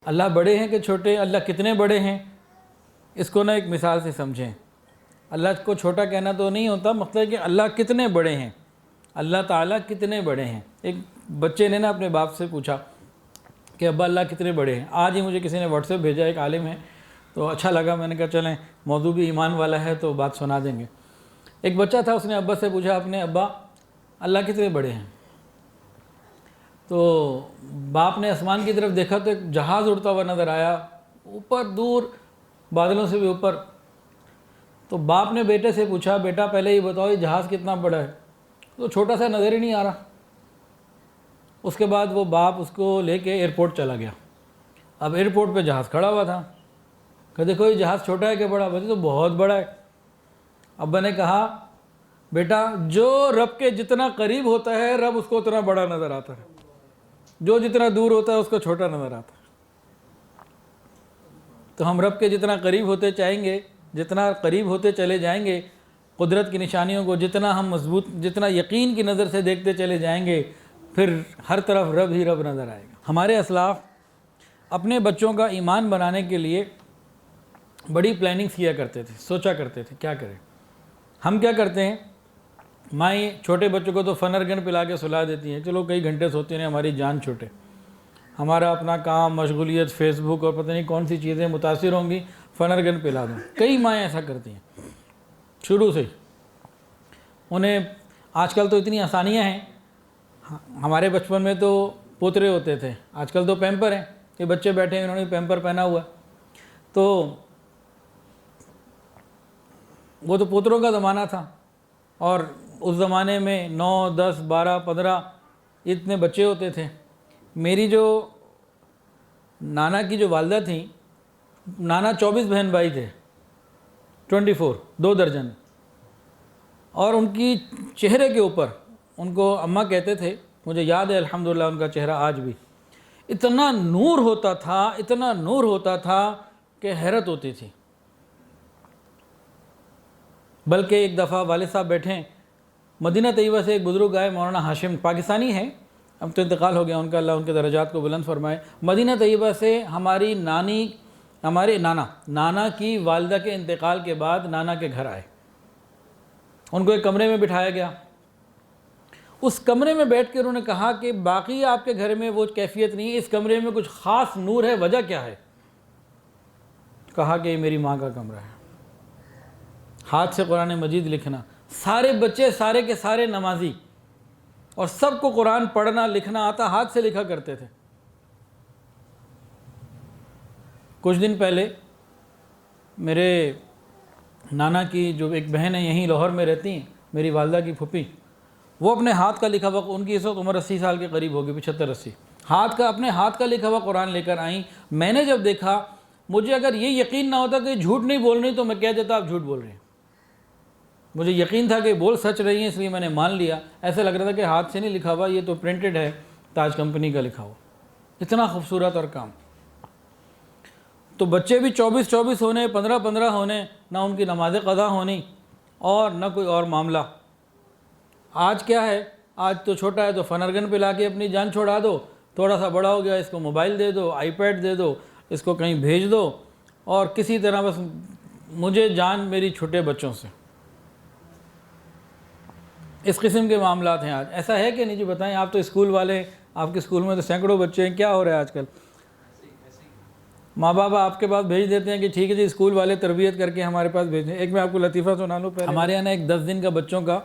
اللہ بڑے ہیں کہ چھوٹے، اللہ کتنے بڑے ہیں، اس کو نہ ایک مثال سے سمجھیں۔ اللہ کو چھوٹا کہنا تو نہیں ہوتا، مطلب ہے کہ اللہ کتنے بڑے ہیں، اللہ تعالیٰ کتنے بڑے ہیں۔ ایک بچے نے نا اپنے باپ سے پوچھا کہ ابا اللہ کتنے بڑے ہیں۔ آج ہی مجھے کسی نے واٹس ایپ بھیجا، ایک عالم ہے تو اچھا لگا، میں نے کہا چلیں موضوع بھی ایمان والا ہے تو بات سنا دیں گے۔ ایک بچہ تھا، اس نے ابا سے پوچھا اپنے، ابا اللہ کتنے بڑے ہیں؟ تو باپ نے آسمان کی طرف دیکھا تو ایک جہاز اڑتا ہوا نظر آیا، اوپر دور، بادلوں سے بھی اوپر۔ تو باپ نے بیٹے سے پوچھا بیٹا پہلے یہ بتاؤ یہ جہاز کتنا بڑا ہے؟ تو چھوٹا سا نظر ہی نہیں آ رہا۔ اس کے بعد وہ باپ اس کو لے کے ایئرپورٹ چلا گیا۔ اب ایئرپورٹ پہ جہاز کھڑا ہوا تھا، کہ دیکھو یہ جہاز چھوٹا ہے کہ بڑا؟ بولے تو بہت بڑا ہے۔ ابا نے کہا بیٹا جو رب کے جتنا قریب ہوتا ہے رب اس کو اتنا بڑا نظر آتا ہے، جو جتنا دور ہوتا ہے اس کو چھوٹا نظر آتا ہے۔ تو ہم رب کے جتنا قریب ہوتے چاہیں گے، جتنا قریب ہوتے چلے جائیں گے، قدرت کی نشانیوں کو جتنا ہم مضبوط، جتنا یقین کی نظر سے دیکھتے چلے جائیں گے، پھر ہر طرف رب ہی رب نظر آئے گا۔ ہمارے اسلاف اپنے بچوں کا ایمان بنانے کے لیے بڑی پلاننگز کیا کرتے تھے، سوچا کرتے تھے کیا کریں۔ ہم کیا کرتے ہیں، مائیں چھوٹے بچوں کو تو فنرگن پلا کے سلا دیتی ہیں، چلو کئی گھنٹے سوتے ہیں ہماری جان چھوٹے، ہمارا اپنا کام، مشغولیت، فیس بک اور پتہ نہیں کون سی چیزیں متاثر ہوں گی، فنرگن پلا دوں۔ کئی مائیں ایسا کرتی ہیں شروع سے۔ انہیں آج کل تو اتنی آسانیاں ہیں، ہمارے بچپن میں تو پوترے ہوتے تھے، آج کل تو پیمپر ہیں، یہ بچے بیٹھے ہیں انہوں نے پیمپر پہنا ہوا ہے، تو وہ تو پوتروں کا زمانہ تھا، اور اس زمانے میں 9، 10، 12، 15 اتنے بچے ہوتے تھے۔ میری جو نانا کی جو والدہ تھیں، نانا 24 بہن بھائی تھے، 24، 2 درجن، اور ان کی چہرے کے اوپر، ان کو اماں کہتے تھے، مجھے یاد ہے الحمدللہ ان کا چہرہ آج بھی، اتنا نور ہوتا تھا، اتنا نور ہوتا تھا کہ حیرت ہوتی تھی۔ بلکہ ایک دفعہ والد صاحب بیٹھیں، مدینہ طیبہ سے ایک بزرگ آئے، مولانا ہاشم، پاکستانی ہیں، اب تو انتقال ہو گیا ان کا، اللہ ان کے درجات کو بلند فرمائے۔ مدینہ طیبہ سے ہماری ہمارے نانا کی والدہ کے انتقال کے بعد نانا کے گھر آئے، ان کو ایک کمرے میں بٹھایا گیا۔ اس کمرے میں بیٹھ کے انہوں نے کہا کہ باقی آپ کے گھر میں وہ کیفیت نہیں ہے، اس کمرے میں کچھ خاص نور ہے، وجہ کیا ہے؟ کہا کہ یہ میری ماں کا کمرہ ہے۔ ہاتھ سے قرآن مجید لکھنا، سارے بچے سارے کے سارے نمازی، اور سب کو قرآن پڑھنا لکھنا آتا، ہاتھ سے لکھا کرتے تھے۔ کچھ دن پہلے میرے نانا کی جو ایک بہن ہے یہیں لاہور میں رہتی ہیں، میری والدہ کی پھوپھی، وہ اپنے ہاتھ کا لکھا ہوا، ان کی اس وقت عمر 80 سال کے قریب ہوگی، 75، 80، اپنے ہاتھ کا لکھا ہوا قرآن لے کر آئیں۔ میں نے جب دیکھا، مجھے اگر یہ یقین نہ ہوتا کہ یہ جھوٹ نہیں بول رہی تو میں کہہ دیتا آپ جھوٹ بول رہے ہیں۔ مجھے یقین تھا کہ بول سچ رہی ہیں، اس لیے میں نے مان لیا۔ ایسا لگ رہا تھا کہ ہاتھ سے نہیں لکھا ہوا، یہ تو پرنٹڈ ہے، تاج کمپنی کا لکھا ہوا، اتنا خوبصورت اور کام۔ تو بچے بھی 24 ہونے، 15 ہونے، نہ ان کی نماز قضا ہونی اور نہ کوئی اور معاملہ۔ آج کیا ہے، آج تو چھوٹا ہے تو فنرگن پہ لا کے اپنی جان چھوڑا دو، تھوڑا سا بڑا ہو گیا اس کو موبائل دے دو، آئی پیڈ دے دو، اس کو کہیں بھیج دو، اور کسی طرح بس مجھے جان میری چھوٹے بچوں سے۔ اس قسم کے معاملات ہیں آج۔ ایسا ہے کہ نہیں جی بتائیں، آپ تو اسکول والے، آپ کے اسکول میں تو سینکڑوں بچے ہیں، کیا ہو رہا ہے آج کل؟ ماں باپ آپ کے پاس بھیج دیتے ہیں کہ ٹھیک ہے جی اسکول والے تربیت کر کے ہمارے پاس بھیجیں۔ ایک میں آپ کو لطیفہ سنا لوں پہلے۔ ہمارے یہاں ایک 10 دن کا بچوں کا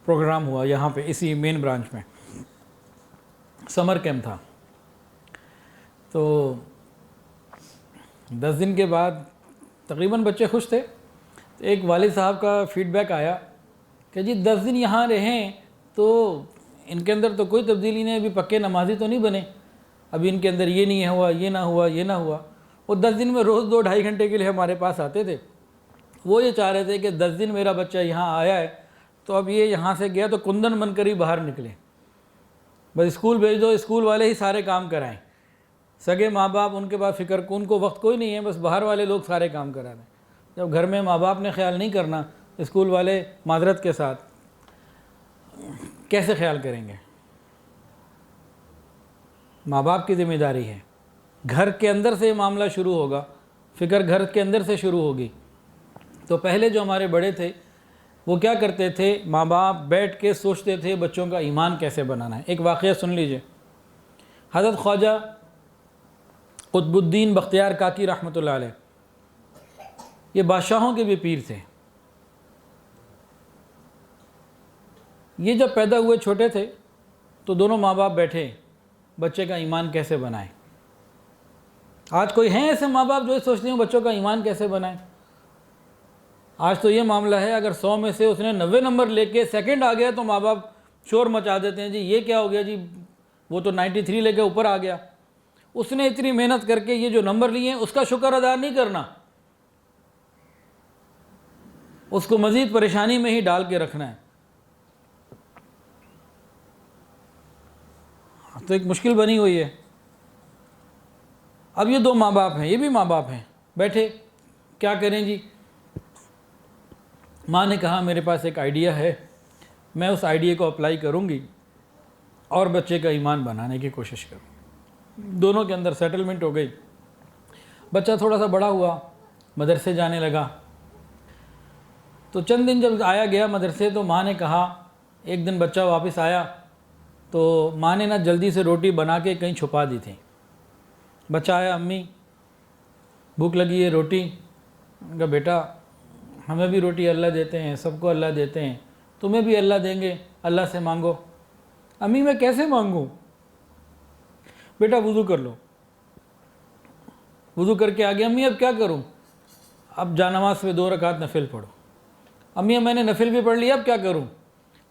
پروگرام ہوا یہاں پہ، اسی مین برانچ میں، سمر کیمپ تھا۔ تو 10 دن کے بعد تقریباً بچے خوش تھے۔ ایک والد صاحب کا فیڈ بیک آیا کہ جی 10 دن یہاں رہیں تو ان کے اندر تو کوئی تبدیلی نہیں، ابھی پکے نمازی تو نہیں بنے، ابھی ان کے اندر یہ نہیں ہوا، یہ نہ ہوا، یہ نہ ہوا۔ وہ 10 دن میں روز 2-2.5 گھنٹے کے لیے ہمارے پاس آتے تھے۔ وہ یہ چاہ رہے تھے کہ 10 دن میرا بچہ یہاں آیا ہے تو اب یہ یہاں سے گیا تو کندن بن کر ہی باہر نکلے، بس اسکول بھیج دو، اسکول والے ہی سارے کام کرائیں، سگے ماں باپ ان کے پاس فکر، ان کو وقت کوئی نہیں ہے، بس باہر والے لوگ سارے کام کرا دیں۔ جب گھر میں ماں باپ نے خیال نہیں کرنا، اسکول والے معذرت کے ساتھ کیسے خیال کریں گے؟ ماں باپ کی ذمہ داری ہے۔ گھر کے اندر سے یہ معاملہ شروع ہوگا، فکر گھر کے اندر سے شروع ہوگی۔ تو پہلے جو ہمارے بڑے تھے وہ کیا کرتے تھے، ماں باپ بیٹھ کے سوچتے تھے بچوں کا ایمان کیسے بنانا ہے۔ ایک واقعہ سن لیجئے، حضرت خواجہ قطب الدین بختیار کاکی رحمۃ اللہ علیہ، یہ بادشاہوں کے بھی پیر تھے۔ یہ جب پیدا ہوئے چھوٹے تھے تو دونوں ماں باپ بیٹھے بچے کا ایمان کیسے بنائیں۔ آج کوئی ہیں ایسے ماں باپ جو سوچتے ہیں بچوں کا ایمان کیسے بنائیں؟ آج تو یہ معاملہ ہے، اگر 100 میں سے اس نے 90 نمبر لے کے سیکنڈ آ گیا تو ماں باپ شور مچا دیتے ہیں، جی یہ کیا ہو گیا، جی وہ تو 93 لے کے اوپر آ گیا۔ اس نے اتنی محنت کر کے یہ جو نمبر لیے ہیں اس کا شکر ادا نہیں کرنا، اس کو مزید پریشانی میں ہی ڈال کے رکھنا ہے۔ تو ایک مشکل بنی ہوئی ہے۔ اب یہ دو ماں باپ ہیں، یہ بھی ماں باپ ہیں، بیٹھے کیا کریں جی؟ ماں نے کہا میرے پاس ایک آئیڈیا ہے، میں اس آئیڈیا کو اپلائی کروں گی اور بچے کا ایمان بنانے کی کوشش کروں۔ دونوں کے اندر سیٹلمنٹ ہو گئی۔ بچہ تھوڑا سا بڑا ہوا، مدرسے جانے لگا۔ تو چند دن جب آیا گیا مدرسے تو ماں نے کہا، ایک دن بچہ واپس آیا تو ماں نے جلدی سے روٹی بنا کے کہیں چھپا دی تھی۔ بچہ آیا، امی بھوک لگی ہے روٹی۔ کہا بیٹا ہمیں بھی روٹی اللہ دیتے ہیں، سب کو اللہ دیتے ہیں، تمہیں بھی اللہ دیں گے، اللہ سے مانگو۔ امی میں کیسے مانگوں؟ بیٹا وضو کر لو۔ وضو کر کے آگے، امی اب کیا کروں؟ اب جا نماز پہ 2 رکعت نفل پڑھو۔ امی میں نے نفل بھی پڑھ لیا، اب کیا کروں؟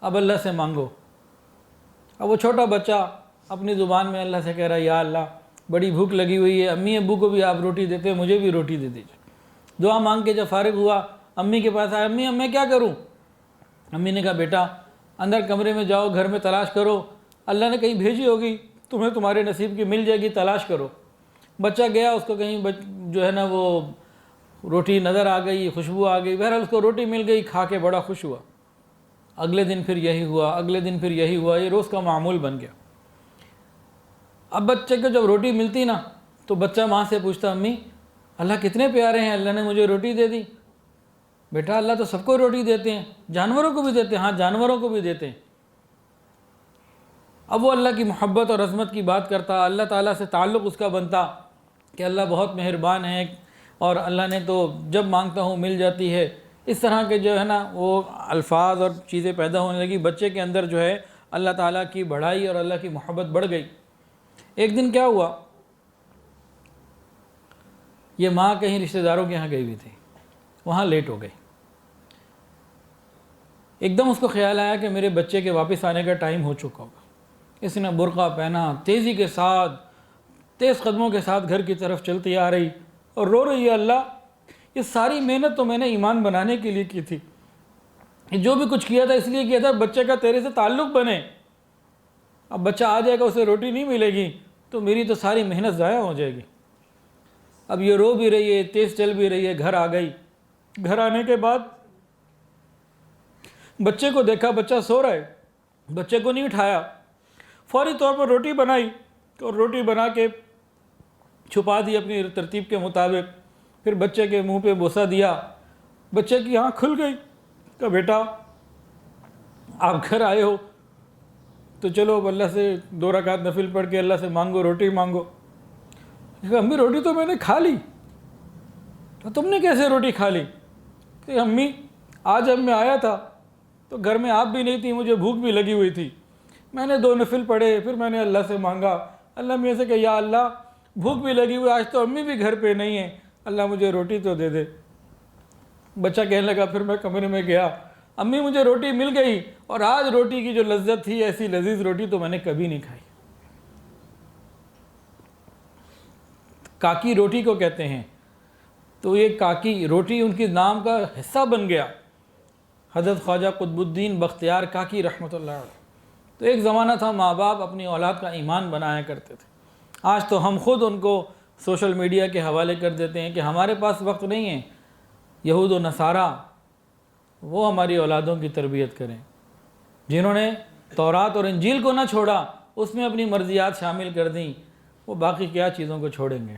اب اللہ سے مانگو۔ اب وہ چھوٹا بچہ اپنی زبان میں اللہ سے کہہ رہا ہے، یا اللہ بڑی بھوک لگی ہوئی ہے، امی ابو کو بھی آپ روٹی دیتے ہیں، مجھے بھی روٹی دے دیجیے۔ دعا مانگ کے جب فارغ ہوا، امی کے پاس آیا، امی اب میں کیا کروں؟ امی نے کہا بیٹا اندر کمرے میں جاؤ، گھر میں تلاش کرو، اللہ نے کہیں بھیجی ہوگی، تمہیں تمہارے نصیب کی مل جائے گی، تلاش کرو۔ بچہ گیا، اس کو کہیں جو ہے نا وہ روٹی نظر آ گئی، خوشبو آ گئی، بہرحال اس کو روٹی مل گئی، کھا کے بڑا خوش ہوا۔ اگلے دن پھر یہی ہوا، اگلے دن پھر یہی ہوا، یہ روز کا معمول بن گیا۔ اب بچے کو جب روٹی ملتی نا تو بچہ ماں سے پوچھتا، امی اللہ کتنے پیارے ہیں، اللہ نے مجھے روٹی دے دی۔ بیٹا اللہ تو سب کو روٹی دیتے ہیں، جانوروں کو بھی دیتے ہیں۔ ہاں جانوروں کو بھی دیتے ہیں۔ اب وہ اللہ کی محبت اور عظمت کی بات کرتا، اللہ تعالیٰ سے تعلق اس کا بنتا کہ اللہ بہت مہربان ہے اور اللہ نے تو جب مانگتا ہوں مل جاتی ہے۔ اس طرح کے جو ہے نا وہ الفاظ اور چیزیں پیدا ہونے لگی، بچے کے اندر جو ہے اللہ تعالیٰ کی بڑائی اور اللہ کی محبت بڑھ گئی۔ ایک دن کیا ہوا، یہ ماں کہیں رشتہ داروں کے یہاں گئی ہوئی تھی، وہاں لیٹ ہو گئی۔ ایک دم اس کو خیال آیا کہ میرے بچے کے واپس آنے کا ٹائم ہو چکا ہوگا۔ اس نے برقع پہنا، تیزی کے ساتھ، تیز قدموں کے ساتھ گھر کی طرف چلتی آ رہی اور رو رہی ہے، اللہ یہ ساری محنت تو میں نے ایمان بنانے کے لیے کی تھی، جو بھی کچھ کیا تھا اس لیے کیا تھا بچے کا تیرے سے تعلق بنے۔ اب بچہ آ جائے گا، اسے روٹی نہیں ملے گی تو میری تو ساری محنت ضائع ہو جائے گی۔ اب یہ رو بھی رہی ہے، تیز چل بھی رہی ہے، گھر آ گئی۔ گھر آنے کے بعد بچے کو دیکھا، بچہ سو رہا ہے، بچے کو نہیں اٹھایا، فوری طور پر روٹی بنائی اور روٹی بنا کے چھپا دی اپنی ترتیب کے مطابق، پھر بچے کے منہ پہ بوسہ دیا۔ بچے کی آنکھ کھل گئی، کہا بیٹا آپ گھر آئے ہو تو چلو اب اللہ سے 2 رکعت نفل پڑھ کے اللہ سے مانگو، روٹی مانگو۔ کہا امی روٹی تو میں نے کھا لی۔ تو تم نے کیسے روٹی کھا لی؟ کہ امی آج جب میں آیا تھا تو گھر میں آپ بھی نہیں تھی، مجھے بھوک بھی لگی ہوئی تھی، میں نے 2 نفل پڑھے، پھر میں نے اللہ سے مانگا۔ اللہ میں سے کہ یا اللہ بھوک بھی لگی ہوئی، آج تو امی بھی گھر پہ نہیں ہیں، اللہ مجھے روٹی تو دے دے۔ بچہ کہنے لگا پھر میں کمرے میں گیا، امی مجھے روٹی مل گئی اور آج روٹی کی جو لذت تھی ایسی لذیذ روٹی تو میں نے کبھی نہیں کھائی۔ کاکی روٹی کو کہتے ہیں، تو یہ کاکی روٹی ان کے نام کا حصہ بن گیا۔ حضرت خواجہ قطب الدین بختیار کاکی رحمۃ اللہ علیہ۔ تو ایک زمانہ تھا ماں باپ اپنی اولاد کا ایمان بنایا کرتے تھے۔ آج تو ہم خود ان کو سوشل میڈیا کے حوالے کر دیتے ہیں کہ ہمارے پاس وقت نہیں ہے، یہود و نصارہ وہ ہماری اولادوں کی تربیت کریں۔ جنہوں نے تورات اور انجیل کو نہ چھوڑا، اس میں اپنی مرضیات شامل کر دیں، وہ باقی کیا چیزوں کو چھوڑیں گے.